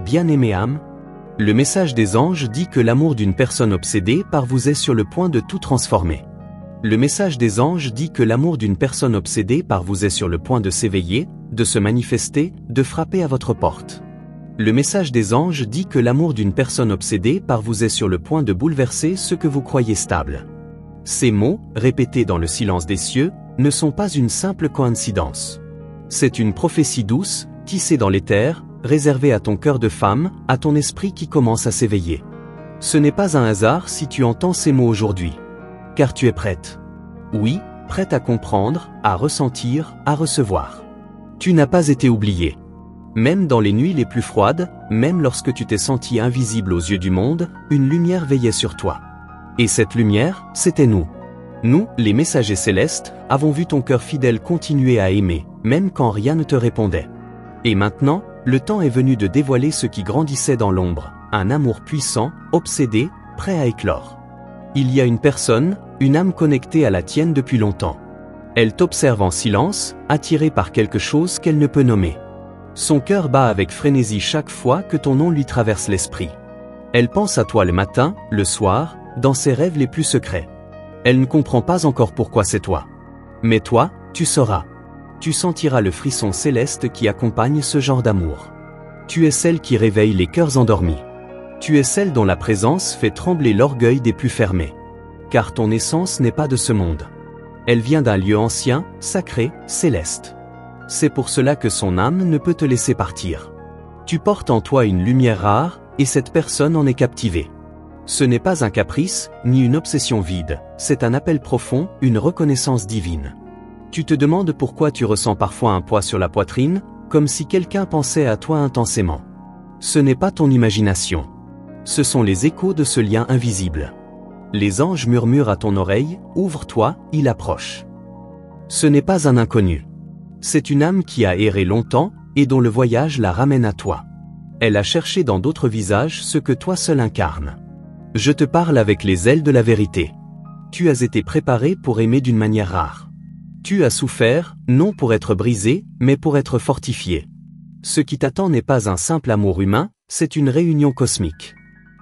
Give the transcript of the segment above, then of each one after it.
Bien-aimée âme, le message des anges dit que l'amour d'une personne obsédée par vous est sur le point de tout transformer. Le message des anges dit que l'amour d'une personne obsédée par vous est sur le point de s'éveiller, de se manifester, de frapper à votre porte. Le message des anges dit que l'amour d'une personne obsédée par vous est sur le point de bouleverser ce que vous croyez stable. Ces mots, répétés dans le silence des cieux, ne sont pas une simple coïncidence. C'est une prophétie douce, tissée dans l'éther, réservée à ton cœur de femme, à ton esprit qui commence à s'éveiller. Ce n'est pas un hasard si tu entends ces mots aujourd'hui. Car tu es prête. Oui, prête à comprendre, à ressentir, à recevoir. Tu n'as pas été oubliée. Même dans les nuits les plus froides, même lorsque tu t'es senti invisible aux yeux du monde, une lumière veillait sur toi. Et cette lumière, c'était nous. Nous, les messagers célestes, avons vu ton cœur fidèle continuer à aimer, même quand rien ne te répondait. Et maintenant, le temps est venu de dévoiler ce qui grandissait dans l'ombre, un amour puissant, obsédé, prêt à éclore. Il y a une personne, une âme connectée à la tienne depuis longtemps. Elle t'observe en silence, attirée par quelque chose qu'elle ne peut nommer. Son cœur bat avec frénésie chaque fois que ton nom lui traverse l'esprit. Elle pense à toi le matin, le soir, dans ses rêves les plus secrets. Elle ne comprend pas encore pourquoi c'est toi. Mais toi, tu sauras. Tu sentiras le frisson céleste qui accompagne ce genre d'amour. Tu es celle qui réveille les cœurs endormis. Tu es celle dont la présence fait trembler l'orgueil des plus fermés. Car ton essence n'est pas de ce monde. Elle vient d'un lieu ancien, sacré, céleste. C'est pour cela que son âme ne peut te laisser partir. Tu portes en toi une lumière rare, et cette personne en est captivée. Ce n'est pas un caprice, ni une obsession vide, c'est un appel profond, une reconnaissance divine. Tu te demandes pourquoi tu ressens parfois un poids sur la poitrine, comme si quelqu'un pensait à toi intensément. Ce n'est pas ton imagination. Ce sont les échos de ce lien invisible. Les anges murmurent à ton oreille, ouvre-toi, il approche. Ce n'est pas un inconnu. C'est une âme qui a erré longtemps, et dont le voyage la ramène à toi. Elle a cherché dans d'autres visages ce que toi seul incarnes. Je te parle avec les ailes de la vérité. Tu as été préparé pour aimer d'une manière rare. Tu as souffert, non pour être brisé, mais pour être fortifié. Ce qui t'attend n'est pas un simple amour humain, c'est une réunion cosmique.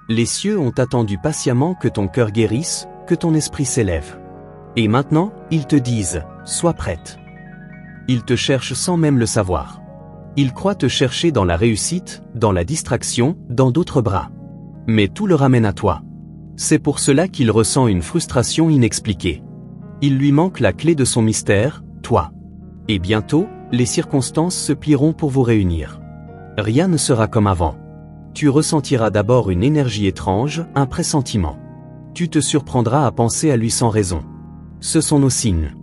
Les cieux ont attendu patiemment que ton cœur guérisse, que ton esprit s'élève. Et maintenant, ils te disent, sois prête. Ils te cherchent sans même le savoir. Ils croient te chercher dans la réussite, dans la distraction, dans d'autres bras. Mais tout le ramène à toi. C'est pour cela qu'il ressent une frustration inexpliquée. Il lui manque la clé de son mystère, toi. Et bientôt, les circonstances se plieront pour vous réunir. Rien ne sera comme avant. Tu ressentiras d'abord une énergie étrange, un pressentiment. Tu te surprendras à penser à lui sans raison. Ce sont nos signes.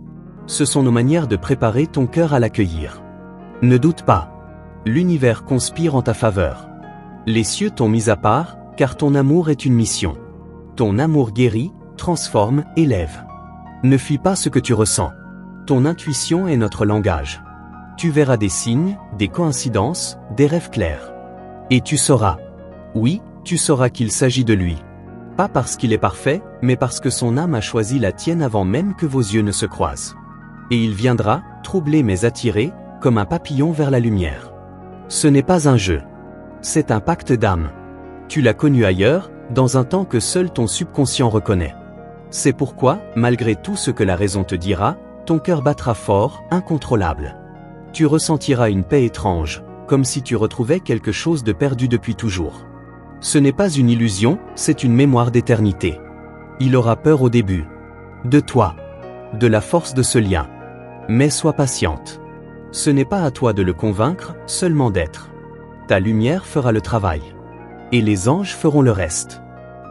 Ce sont nos manières de préparer ton cœur à l'accueillir. Ne doute pas. L'univers conspire en ta faveur. Les cieux t'ont mis à part, car ton amour est une mission. Ton amour guérit, transforme, élève. Ne fuis pas ce que tu ressens. Ton intuition est notre langage. Tu verras des signes, des coïncidences, des rêves clairs. Et tu sauras. Oui, tu sauras qu'il s'agit de lui. Pas parce qu'il est parfait, mais parce que son âme a choisi la tienne avant même que vos yeux ne se croisent. Et il viendra, troublé mais attiré, comme un papillon vers la lumière. Ce n'est pas un jeu. C'est un pacte d'âme. Tu l'as connu ailleurs, dans un temps que seul ton subconscient reconnaît. C'est pourquoi, malgré tout ce que la raison te dira, ton cœur battra fort, incontrôlable. Tu ressentiras une paix étrange, comme si tu retrouvais quelque chose de perdu depuis toujours. Ce n'est pas une illusion, c'est une mémoire d'éternité. Il aura peur au début. De toi. De la force de ce lien. Mais sois patiente. Ce n'est pas à toi de le convaincre, seulement d'être. Ta lumière fera le travail. Et les anges feront le reste.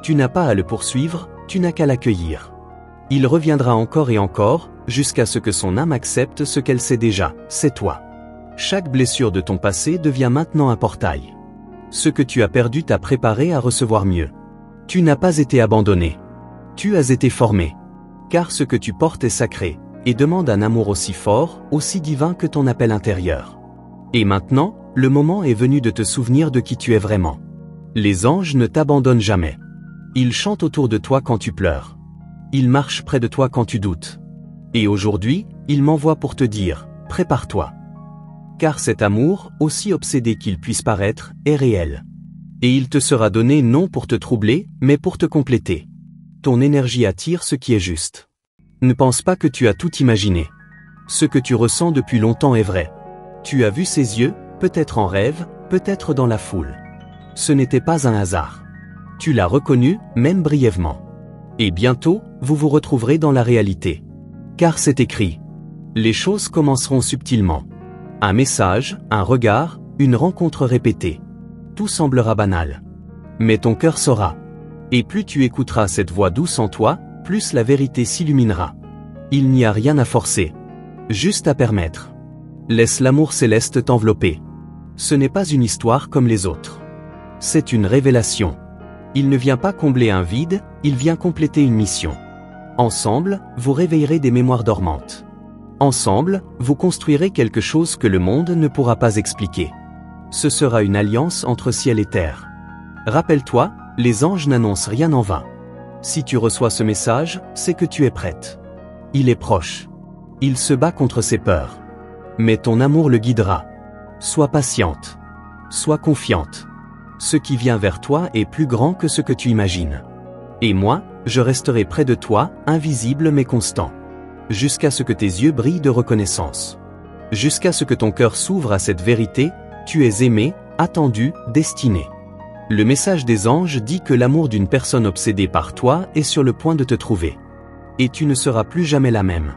Tu n'as pas à le poursuivre, tu n'as qu'à l'accueillir. Il reviendra encore et encore, jusqu'à ce que son âme accepte ce qu'elle sait déjà, c'est toi. Chaque blessure de ton passé devient maintenant un portail. Ce que tu as perdu t'a préparé à recevoir mieux. Tu n'as pas été abandonné. Tu as été formé. Car ce que tu portes est sacré, et demande un amour aussi fort, aussi divin que ton appel intérieur. Et maintenant, le moment est venu de te souvenir de qui tu es vraiment. Les anges ne t'abandonnent jamais. Ils chantent autour de toi quand tu pleures. Ils marchent près de toi quand tu doutes. Et aujourd'hui, ils m'envoient pour te dire, prépare-toi. Car cet amour, aussi obsédé qu'il puisse paraître, est réel. Et il te sera donné non pour te troubler, mais pour te compléter. Ton énergie attire ce qui est juste. Ne pense pas que tu as tout imaginé. Ce que tu ressens depuis longtemps est vrai. Tu as vu ses yeux, peut-être en rêve, peut-être dans la foule. Ce n'était pas un hasard. Tu l'as reconnu, même brièvement. Et bientôt, vous vous retrouverez dans la réalité. Car c'est écrit. Les choses commenceront subtilement. Un message, un regard, une rencontre répétée. Tout semblera banal. Mais ton cœur saura. Et plus tu écouteras cette voix douce en toi, plus la vérité s'illuminera. Il n'y a rien à forcer. Juste à permettre. Laisse l'amour céleste t'envelopper. Ce n'est pas une histoire comme les autres. C'est une révélation. Il ne vient pas combler un vide, il vient compléter une mission. Ensemble, vous réveillerez des mémoires dormantes. Ensemble, vous construirez quelque chose que le monde ne pourra pas expliquer. Ce sera une alliance entre ciel et terre. Rappelle-toi, les anges n'annoncent rien en vain. Si tu reçois ce message, c'est que tu es prête. Il est proche. Il se bat contre ses peurs. Mais ton amour le guidera. Sois patiente. Sois confiante. Ce qui vient vers toi est plus grand que ce que tu imagines. Et moi, je resterai près de toi, invisible mais constant. Jusqu'à ce que tes yeux brillent de reconnaissance. Jusqu'à ce que ton cœur s'ouvre à cette vérité, tu es aimé, attendu, destiné. Le message des anges dit que l'amour d'une personne obsédée par toi est sur le point de te trouver. Et tu ne seras plus jamais la même.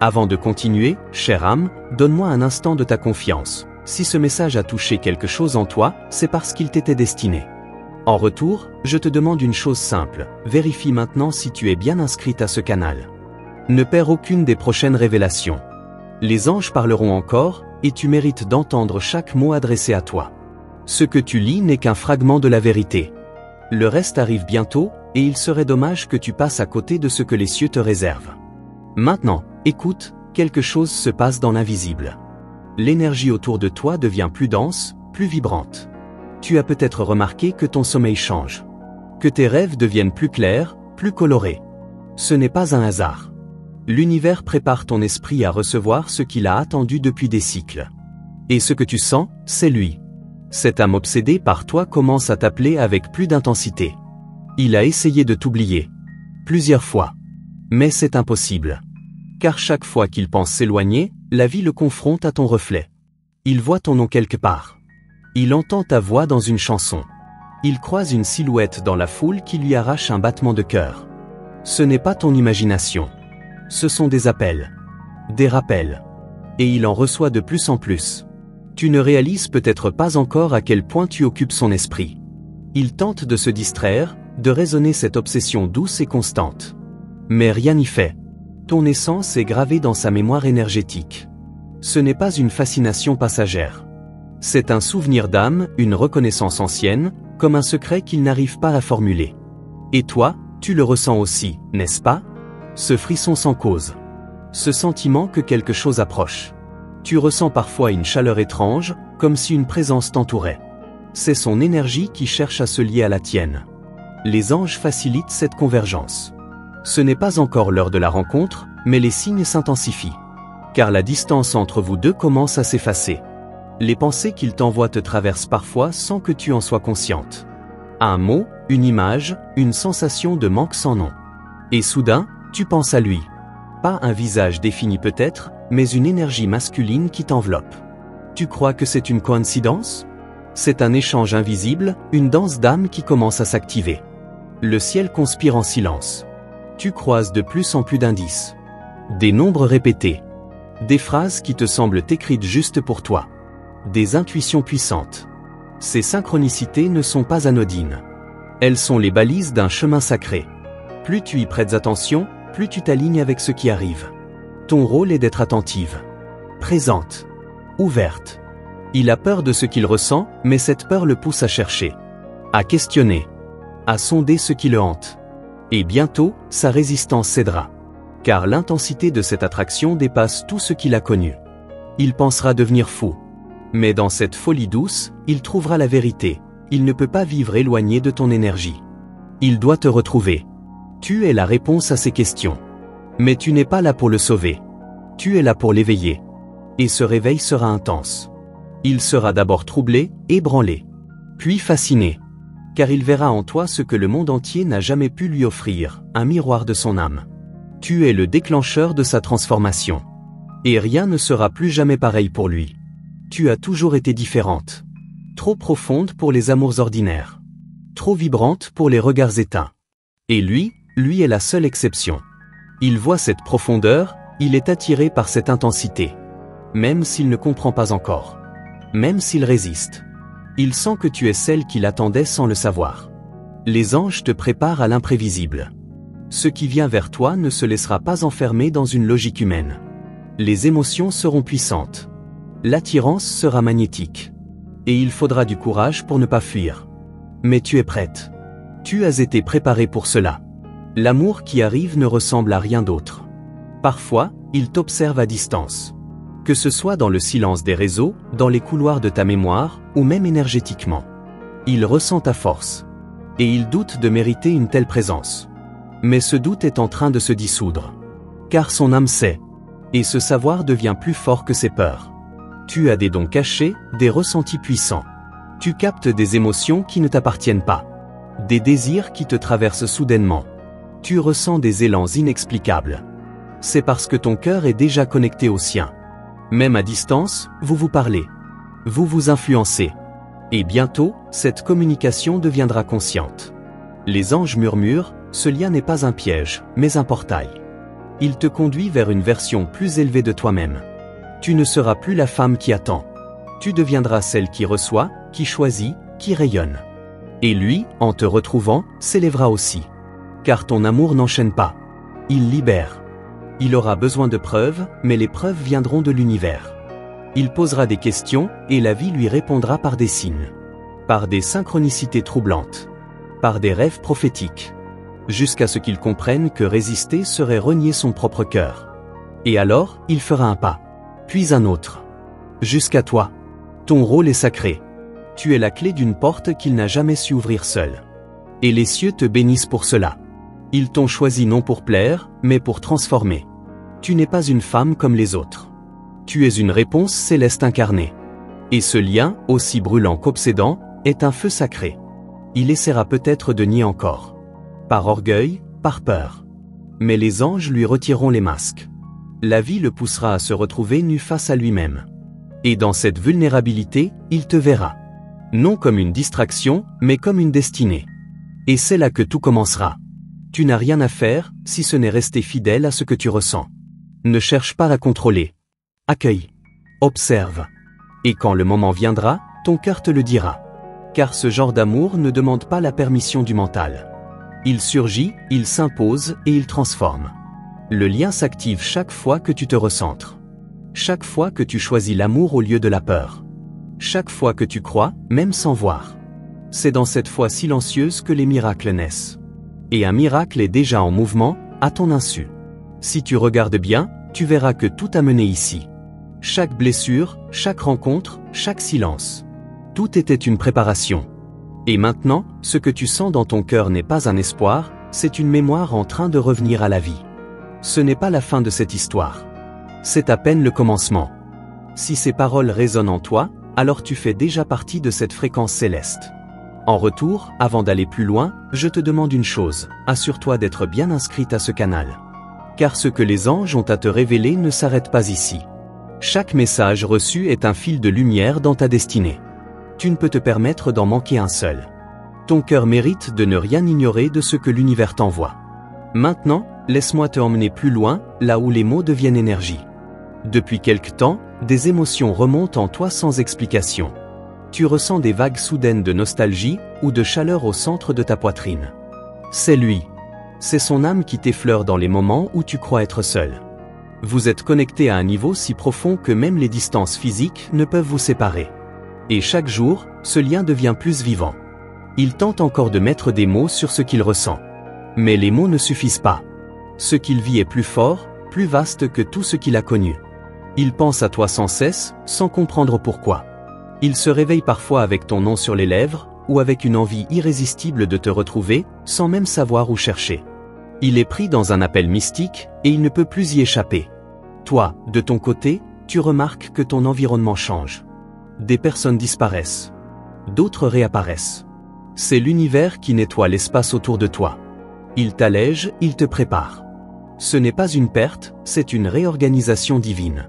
Avant de continuer, chère âme, donne-moi un instant de ta confiance. Si ce message a touché quelque chose en toi, c'est parce qu'il t'était destiné. En retour, je te demande une chose simple, vérifie maintenant si tu es bien inscrite à ce canal. Ne perds aucune des prochaines révélations. Les anges parleront encore, et tu mérites d'entendre chaque mot adressé à toi. Ce que tu lis n'est qu'un fragment de la vérité. Le reste arrive bientôt, et il serait dommage que tu passes à côté de ce que les cieux te réservent. Maintenant, écoute, quelque chose se passe dans l'invisible. L'énergie autour de toi devient plus dense, plus vibrante. Tu as peut-être remarqué que ton sommeil change. Que tes rêves deviennent plus clairs, plus colorés. Ce n'est pas un hasard. L'univers prépare ton esprit à recevoir ce qu'il a attendu depuis des cycles. Et ce que tu sens, c'est lui. Cette âme obsédée par toi commence à t'appeler avec plus d'intensité. Il a essayé de t'oublier. Plusieurs fois. Mais c'est impossible. Car chaque fois qu'il pense s'éloigner, la vie le confronte à ton reflet. Il voit ton nom quelque part. Il entend ta voix dans une chanson. Il croise une silhouette dans la foule qui lui arrache un battement de cœur. Ce n'est pas ton imagination. Ce sont des appels. Des rappels. Et il en reçoit de plus en plus. Tu ne réalises peut-être pas encore à quel point tu occupes son esprit. Il tente de se distraire, de raisonner cette obsession douce et constante. Mais rien n'y fait. Ton essence est gravée dans sa mémoire énergétique. Ce n'est pas une fascination passagère. C'est un souvenir d'âme, une reconnaissance ancienne, comme un secret qu'il n'arrive pas à formuler. Et toi, tu le ressens aussi, n'est-ce pas? Ce frisson sans cause. Ce sentiment que quelque chose approche. Tu ressens parfois une chaleur étrange, comme si une présence t'entourait. C'est son énergie qui cherche à se lier à la tienne. Les anges facilitent cette convergence. Ce n'est pas encore l'heure de la rencontre, mais les signes s'intensifient. Car la distance entre vous deux commence à s'effacer. Les pensées qu'il t'envoie te traversent parfois sans que tu en sois consciente. Un mot, une image, une sensation de manque sans nom. Et soudain, tu penses à lui. Pas un visage défini peut-être, mais une énergie masculine qui t'enveloppe. Tu crois que c'est une coïncidence? C'est un échange invisible, une danse d'âme qui commence à s'activer. Le ciel conspire en silence. Tu croises de plus en plus d'indices. Des nombres répétés. Des phrases qui te semblent écrites juste pour toi. Des intuitions puissantes. Ces synchronicités ne sont pas anodines. Elles sont les balises d'un chemin sacré. Plus tu y prêtes attention, plus tu t'alignes avec ce qui arrive. Ton rôle est d'être attentive. Présente. Ouverte. Il a peur de ce qu'il ressent, mais cette peur le pousse à chercher. À questionner. À sonder ce qui le hante. Et bientôt, sa résistance cédera. Car l'intensité de cette attraction dépasse tout ce qu'il a connu. Il pensera devenir fou. Mais dans cette folie douce, il trouvera la vérité. Il ne peut pas vivre éloigné de ton énergie. Il doit te retrouver. Tu es la réponse à ses questions. Mais tu n'es pas là pour le sauver. Tu es là pour l'éveiller. Et ce réveil sera intense. Il sera d'abord troublé, ébranlé. Puis fasciné. car il verra en toi ce que le monde entier n'a jamais pu lui offrir, un miroir de son âme. Tu es le déclencheur de sa transformation. Et rien ne sera plus jamais pareil pour lui. Tu as toujours été différente. Trop profonde pour les amours ordinaires. Trop vibrante pour les regards éteints. Et lui est la seule exception. Il voit cette profondeur, il est attiré par cette intensité. Même s'il ne comprend pas encore. Même s'il résiste. Il sent que tu es celle qu'il attendait sans le savoir. Les anges te préparent à l'imprévisible. Ce qui vient vers toi ne se laissera pas enfermer dans une logique humaine. Les émotions seront puissantes. L'attirance sera magnétique. Et il faudra du courage pour ne pas fuir. Mais tu es prête. Tu as été préparée pour cela. L'amour qui arrive ne ressemble à rien d'autre. Parfois, il t'observe à distance. Que ce soit dans le silence des réseaux, dans les couloirs de ta mémoire, ou même énergétiquement. Il ressent ta force. Et il doute de mériter une telle présence. Mais ce doute est en train de se dissoudre. Car son âme sait. Et ce savoir devient plus fort que ses peurs. Tu as des dons cachés, des ressentis puissants. Tu captes des émotions qui ne t'appartiennent pas. Des désirs qui te traversent soudainement. Tu ressens des élans inexplicables. C'est parce que ton cœur est déjà connecté au sien. Même à distance, vous vous parlez. Vous vous influencez. Et bientôt, cette communication deviendra consciente. Les anges murmurent, ce lien n'est pas un piège, mais un portail. Il te conduit vers une version plus élevée de toi-même. Tu ne seras plus la femme qui attend. Tu deviendras celle qui reçoit, qui choisit, qui rayonne. Et lui, en te retrouvant, s'élèvera aussi. Car ton amour n'enchaîne pas. Il libère. Il aura besoin de preuves, mais les preuves viendront de l'univers. Il posera des questions, et la vie lui répondra par des signes. Par des synchronicités troublantes. Par des rêves prophétiques. Jusqu'à ce qu'il comprenne que résister serait renier son propre cœur. Et alors, il fera un pas. Puis un autre. Jusqu'à toi. Ton rôle est sacré. Tu es la clé d'une porte qu'il n'a jamais su ouvrir seul. Et les cieux te bénissent pour cela. Ils t'ont choisi non pour plaire, mais pour transformer. Tu n'es pas une femme comme les autres. Tu es une réponse céleste incarnée. Et ce lien, aussi brûlant qu'obsédant, est un feu sacré. Il essaiera peut-être de nier encore. Par orgueil, par peur. Mais les anges lui retireront les masques. La vie le poussera à se retrouver nu face à lui-même. Et dans cette vulnérabilité, il te verra. Non comme une distraction, mais comme une destinée. Et c'est là que tout commencera. Tu n'as rien à faire, si ce n'est rester fidèle à ce que tu ressens. Ne cherche pas à contrôler. Accueille. Observe. Et quand le moment viendra, ton cœur te le dira. Car ce genre d'amour ne demande pas la permission du mental. Il surgit, il s'impose et il transforme. Le lien s'active chaque fois que tu te recentres. Chaque fois que tu choisis l'amour au lieu de la peur. Chaque fois que tu crois, même sans voir. C'est dans cette foi silencieuse que les miracles naissent. Et un miracle est déjà en mouvement, à ton insu. Si tu regardes bien, tu verras que tout a mené ici. Chaque blessure, chaque rencontre, chaque silence. Tout était une préparation. Et maintenant, ce que tu sens dans ton cœur n'est pas un espoir, c'est une mémoire en train de revenir à la vie. Ce n'est pas la fin de cette histoire. C'est à peine le commencement. Si ces paroles résonnent en toi, alors tu fais déjà partie de cette fréquence céleste. En retour, avant d'aller plus loin, je te demande une chose, assure-toi d'être bien inscrite à ce canal. Car ce que les anges ont à te révéler ne s'arrête pas ici. Chaque message reçu est un fil de lumière dans ta destinée. Tu ne peux te permettre d'en manquer un seul. Ton cœur mérite de ne rien ignorer de ce que l'univers t'envoie. Maintenant, laisse-moi te emmener plus loin, là où les mots deviennent énergie. Depuis quelque temps, des émotions remontent en toi sans explication. Tu ressens des vagues soudaines de nostalgie ou de chaleur au centre de ta poitrine. C'est lui. C'est son âme qui t'effleure dans les moments où tu crois être seul. Vous êtes connectés à un niveau si profond que même les distances physiques ne peuvent vous séparer. Et chaque jour, ce lien devient plus vivant. Il tente encore de mettre des mots sur ce qu'il ressent. Mais les mots ne suffisent pas. Ce qu'il vit est plus fort, plus vaste que tout ce qu'il a connu. Il pense à toi sans cesse, sans comprendre pourquoi. Il se réveille parfois avec ton nom sur les lèvres, ou avec une envie irrésistible de te retrouver, sans même savoir où chercher. Il est pris dans un appel mystique, et il ne peut plus y échapper. Toi, de ton côté, tu remarques que ton environnement change. Des personnes disparaissent. D'autres réapparaissent. C'est l'univers qui nettoie l'espace autour de toi. Il t'allège, il te prépare. Ce n'est pas une perte, c'est une réorganisation divine.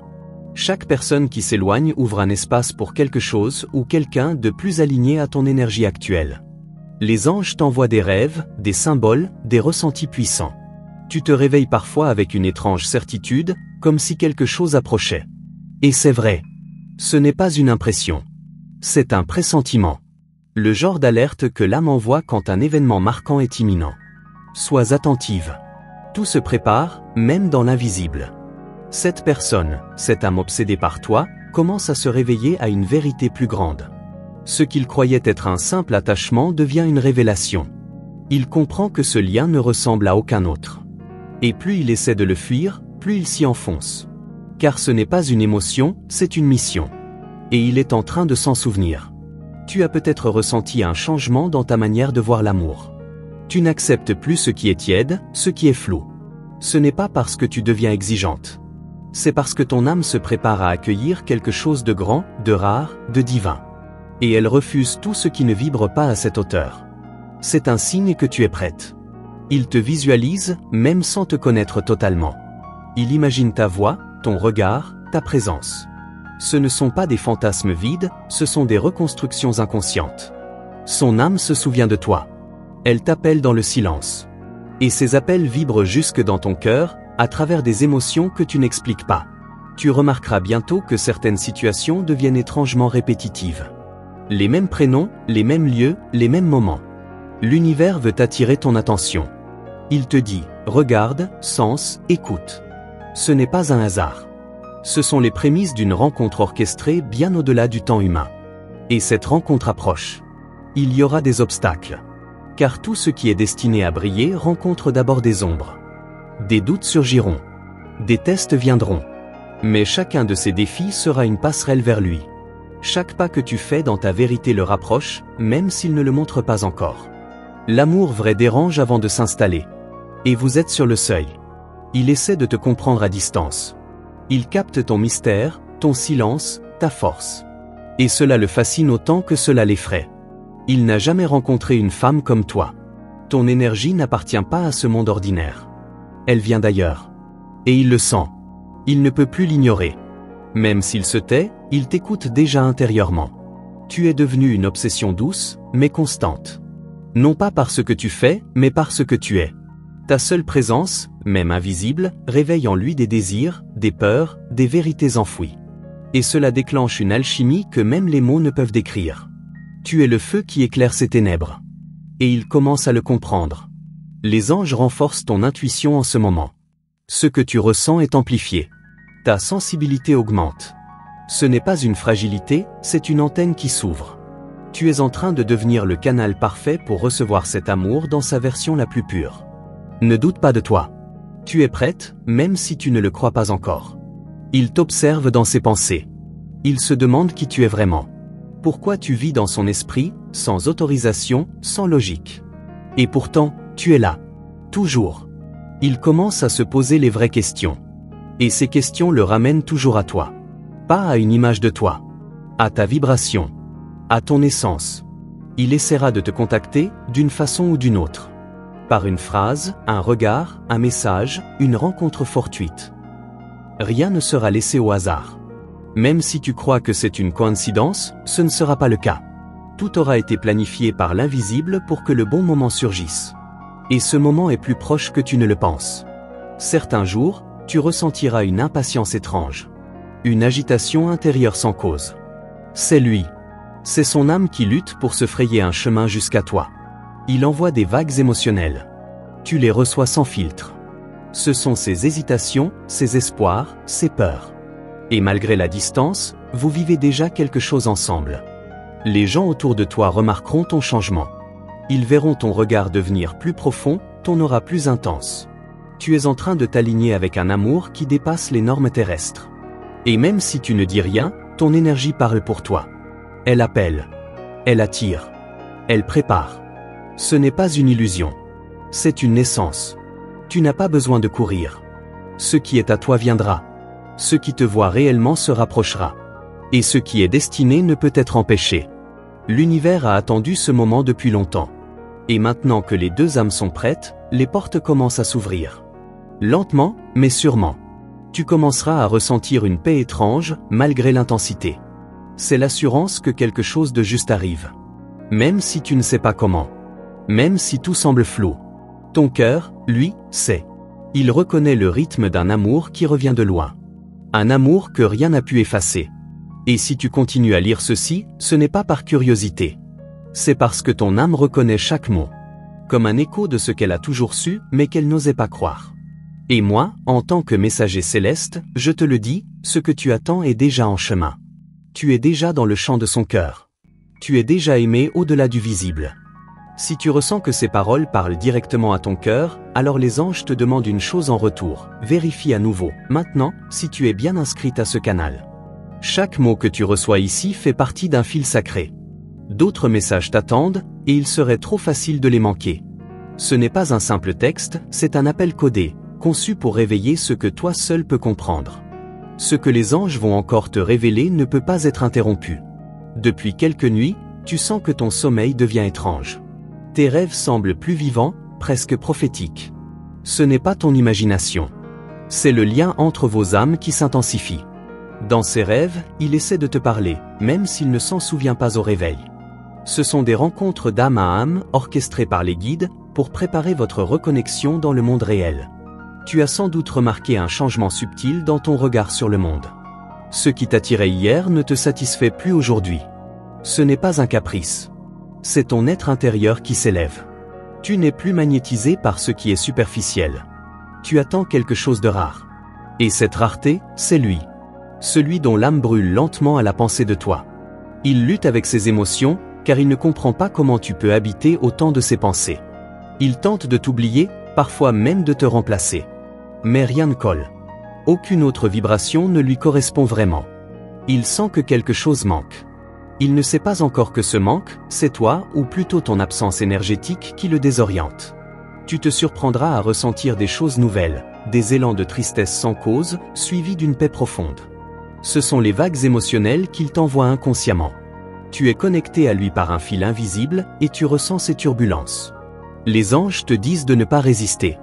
Chaque personne qui s'éloigne ouvre un espace pour quelque chose ou quelqu'un de plus aligné à ton énergie actuelle. Les anges t'envoient des rêves, des symboles, des ressentis puissants. Tu te réveilles parfois avec une étrange certitude, comme si quelque chose approchait. Et c'est vrai. Ce n'est pas une impression. C'est un pressentiment. Le genre d'alerte que l'âme envoie quand un événement marquant est imminent. Sois attentive. Tout se prépare, même dans l'invisible. Cette personne, cette âme obsédée par toi, commence à se réveiller à une vérité plus grande. Ce qu'il croyait être un simple attachement devient une révélation. Il comprend que ce lien ne ressemble à aucun autre. Et plus il essaie de le fuir, plus il s'y enfonce. Car ce n'est pas une émotion, c'est une mission. Et il est en train de s'en souvenir. Tu as peut-être ressenti un changement dans ta manière de voir l'amour. Tu n'acceptes plus ce qui est tiède, ce qui est flou. Ce n'est pas parce que tu deviens exigeante. C'est parce que ton âme se prépare à accueillir quelque chose de grand, de rare, de divin. Et elle refuse tout ce qui ne vibre pas à cette hauteur. C'est un signe que tu es prête. Il te visualise, même sans te connaître totalement. Il imagine ta voix, ton regard, ta présence. Ce ne sont pas des fantasmes vides, ce sont des reconstructions inconscientes. Son âme se souvient de toi. Elle t'appelle dans le silence. Et ces appels vibrent jusque dans ton cœur, à travers des émotions que tu n'expliques pas. Tu remarqueras bientôt que certaines situations deviennent étrangement répétitives. Les mêmes prénoms, les mêmes lieux, les mêmes moments. L'univers veut attirer ton attention. Il te dit, regarde, sens, écoute. Ce n'est pas un hasard. Ce sont les prémices d'une rencontre orchestrée bien au-delà du temps humain. Et cette rencontre approche. Il y aura des obstacles. Car tout ce qui est destiné à briller rencontre d'abord des ombres. Des doutes surgiront. Des tests viendront. Mais chacun de ces défis sera une passerelle vers lui. Chaque pas que tu fais dans ta vérité le rapproche, même s'il ne le montre pas encore. L'amour vrai dérange avant de s'installer. Et vous êtes sur le seuil. Il essaie de te comprendre à distance. Il capte ton mystère, ton silence, ta force. Et cela le fascine autant que cela l'effraie. Il n'a jamais rencontré une femme comme toi. Ton énergie n'appartient pas à ce monde ordinaire. Elle vient d'ailleurs. Et il le sent. Il ne peut plus l'ignorer. Même s'il se tait, il t'écoute déjà intérieurement. Tu es devenu une obsession douce, mais constante. Non pas par ce que tu fais, mais par ce que tu es. Ta seule présence, même invisible, réveille en lui des désirs, des peurs, des vérités enfouies. Et cela déclenche une alchimie que même les mots ne peuvent décrire. Tu es le feu qui éclaire ses ténèbres. Et il commence à le comprendre. Les anges renforcent ton intuition en ce moment. Ce que tu ressens est amplifié. Ta sensibilité augmente. Ce n'est pas une fragilité, c'est une antenne qui s'ouvre. Tu es en train de devenir le canal parfait pour recevoir cet amour dans sa version la plus pure. Ne doute pas de toi. Tu es prête, même si tu ne le crois pas encore. Il t'observe dans ses pensées. Il se demande qui tu es vraiment. Pourquoi tu vis dans son esprit, sans autorisation, sans logique. Et pourtant, tu es là. Toujours. Il commence à se poser les vraies questions. Et ces questions le ramènent toujours à toi. Pas à une image de toi. À ta vibration. À ton essence. Il essaiera de te contacter, d'une façon ou d'une autre. Par une phrase, un regard, un message, une rencontre fortuite. Rien ne sera laissé au hasard. Même si tu crois que c'est une coïncidence, ce ne sera pas le cas. Tout aura été planifié par l'invisible pour que le bon moment surgisse. Et ce moment est plus proche que tu ne le penses. Certains jours, tu ressentiras une impatience étrange. Une agitation intérieure sans cause. C'est lui. C'est son âme qui lutte pour se frayer un chemin jusqu'à toi. Il envoie des vagues émotionnelles. Tu les reçois sans filtre. Ce sont ses hésitations, ses espoirs, ses peurs. Et malgré la distance, vous vivez déjà quelque chose ensemble. Les gens autour de toi remarqueront ton changement. Ils verront ton regard devenir plus profond, ton aura plus intense. Tu es en train de t'aligner avec un amour qui dépasse les normes terrestres. Et même si tu ne dis rien, ton énergie parle pour toi. Elle appelle. Elle attire. Elle prépare. Ce n'est pas une illusion. C'est une naissance. Tu n'as pas besoin de courir. Ce qui est à toi viendra. Ce qui te voit réellement se rapprochera. Et ce qui est destiné ne peut être empêché. L'univers a attendu ce moment depuis longtemps. Et maintenant que les deux âmes sont prêtes, les portes commencent à s'ouvrir. Lentement, mais sûrement. Tu commenceras à ressentir une paix étrange, malgré l'intensité. C'est l'assurance que quelque chose de juste arrive. Même si tu ne sais pas comment. Même si tout semble flou. Ton cœur, lui, sait. Il reconnaît le rythme d'un amour qui revient de loin. Un amour que rien n'a pu effacer. Et si tu continues à lire ceci, ce n'est pas par curiosité. C'est parce que ton âme reconnaît chaque mot. Comme un écho de ce qu'elle a toujours su, mais qu'elle n'osait pas croire. Et moi, en tant que messager céleste, je te le dis, ce que tu attends est déjà en chemin. Tu es déjà dans le champ de son cœur. Tu es déjà aimé au-delà du visible. Si tu ressens que ces paroles parlent directement à ton cœur, alors les anges te demandent une chose en retour. Vérifie à nouveau, maintenant, si tu es bien inscrite à ce canal. Chaque mot que tu reçois ici fait partie d'un fil sacré. D'autres messages t'attendent, et il serait trop facile de les manquer. Ce n'est pas un simple texte, c'est un appel codé, conçu pour réveiller ce que toi seul peux comprendre. Ce que les anges vont encore te révéler ne peut pas être interrompu. Depuis quelques nuits, tu sens que ton sommeil devient étrange. Tes rêves semblent plus vivants, presque prophétiques. Ce n'est pas ton imagination. C'est le lien entre vos âmes qui s'intensifie. Dans ses rêves, il essaie de te parler, même s'il ne s'en souvient pas au réveil. Ce sont des rencontres d'âme à âme, orchestrées par les guides, pour préparer votre reconnexion dans le monde réel. Tu as sans doute remarqué un changement subtil dans ton regard sur le monde. Ce qui t'attirait hier ne te satisfait plus aujourd'hui. Ce n'est pas un caprice. C'est ton être intérieur qui s'élève. Tu n'es plus magnétisé par ce qui est superficiel. Tu attends quelque chose de rare. Et cette rareté, c'est lui. Celui dont l'âme brûle lentement à la pensée de toi. Il lutte avec ses émotions, car il ne comprend pas comment tu peux habiter autant de ses pensées. Il tente de t'oublier, parfois même de te remplacer. Mais rien ne colle. Aucune autre vibration ne lui correspond vraiment. Il sent que quelque chose manque. Il ne sait pas encore que ce manque, c'est toi, ou plutôt ton absence énergétique qui le désoriente. Tu te surprendras à ressentir des choses nouvelles, des élans de tristesse sans cause, suivis d'une paix profonde. Ce sont les vagues émotionnelles qu'il t'envoie inconsciemment. Tu es connecté à lui par un fil invisible, et tu ressens ses turbulences. Les anges te disent de ne pas résister.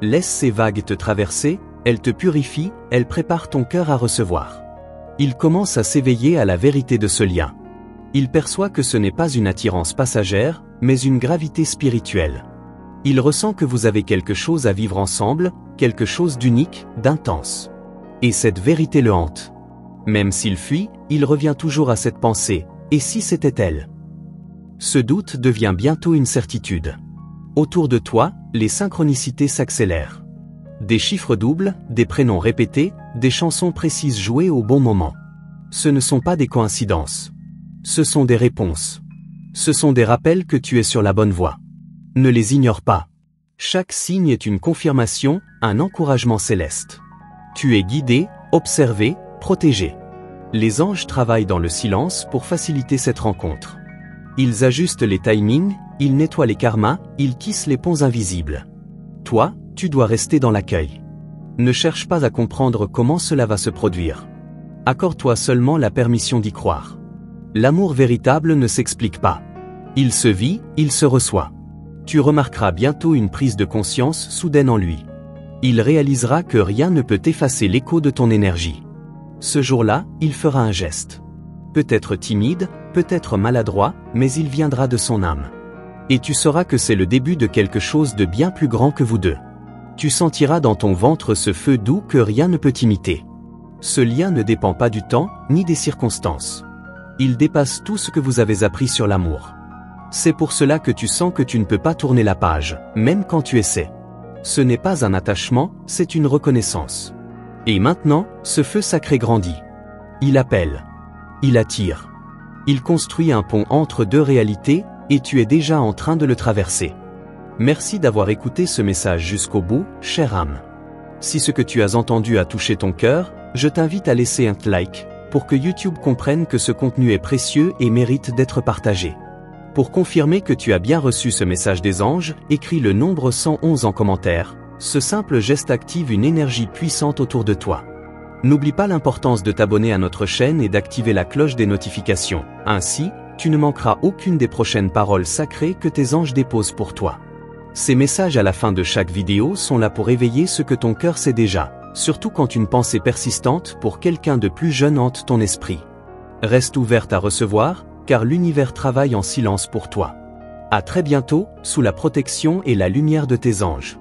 Laisse ces vagues te traverser, elles te purifient, elles préparent ton cœur à recevoir. Il commence à s'éveiller à la vérité de ce lien. Il perçoit que ce n'est pas une attirance passagère, mais une gravité spirituelle. Il ressent que vous avez quelque chose à vivre ensemble, quelque chose d'unique, d'intense. Et cette vérité le hante. Même s'il fuit, il revient toujours à cette pensée, et si c'était elle? Ce doute devient bientôt une certitude. Autour de toi, les synchronicités s'accélèrent. Des chiffres doubles, des prénoms répétés, des chansons précises jouées au bon moment. Ce ne sont pas des coïncidences. Ce sont des réponses. Ce sont des rappels que tu es sur la bonne voie. Ne les ignore pas. Chaque signe est une confirmation, un encouragement céleste. Tu es guidé, observé, protégé. Les anges travaillent dans le silence pour faciliter cette rencontre. Ils ajustent les timings, ils nettoient les karmas, ils tissent les ponts invisibles. Toi, tu dois rester dans l'accueil. Ne cherche pas à comprendre comment cela va se produire. Accorde-toi seulement la permission d'y croire. L'amour véritable ne s'explique pas. Il se vit, il se reçoit. Tu remarqueras bientôt une prise de conscience soudaine en lui. Il réalisera que rien ne peut effacer l'écho de ton énergie. Ce jour-là, il fera un geste. Peut-être timide, peut-être maladroit, mais il viendra de son âme. Et tu sauras que c'est le début de quelque chose de bien plus grand que vous deux. Tu sentiras dans ton ventre ce feu doux que rien ne peut imiter. Ce lien ne dépend pas du temps, ni des circonstances. Il dépasse tout ce que vous avez appris sur l'amour. C'est pour cela que tu sens que tu ne peux pas tourner la page, même quand tu essaies. Ce n'est pas un attachement, c'est une reconnaissance. Et maintenant, ce feu sacré grandit. Il appelle. Il attire. Il construit un pont entre deux réalités, et tu es déjà en train de le traverser. Merci d'avoir écouté ce message jusqu'au bout, chère âme. Si ce que tu as entendu a touché ton cœur, je t'invite à laisser un like, pour que YouTube comprenne que ce contenu est précieux et mérite d'être partagé. Pour confirmer que tu as bien reçu ce message des anges, écris le nombre 111 en commentaire. Ce simple geste active une énergie puissante autour de toi. N'oublie pas l'importance de t'abonner à notre chaîne et d'activer la cloche des notifications. Ainsi, tu ne manqueras aucune des prochaines paroles sacrées que tes anges déposent pour toi. Ces messages à la fin de chaque vidéo sont là pour éveiller ce que ton cœur sait déjà, surtout quand une pensée persistante pour quelqu'un de plus jeune hante ton esprit. Reste ouverte à recevoir, car l'univers travaille en silence pour toi. À très bientôt, sous la protection et la lumière de tes anges.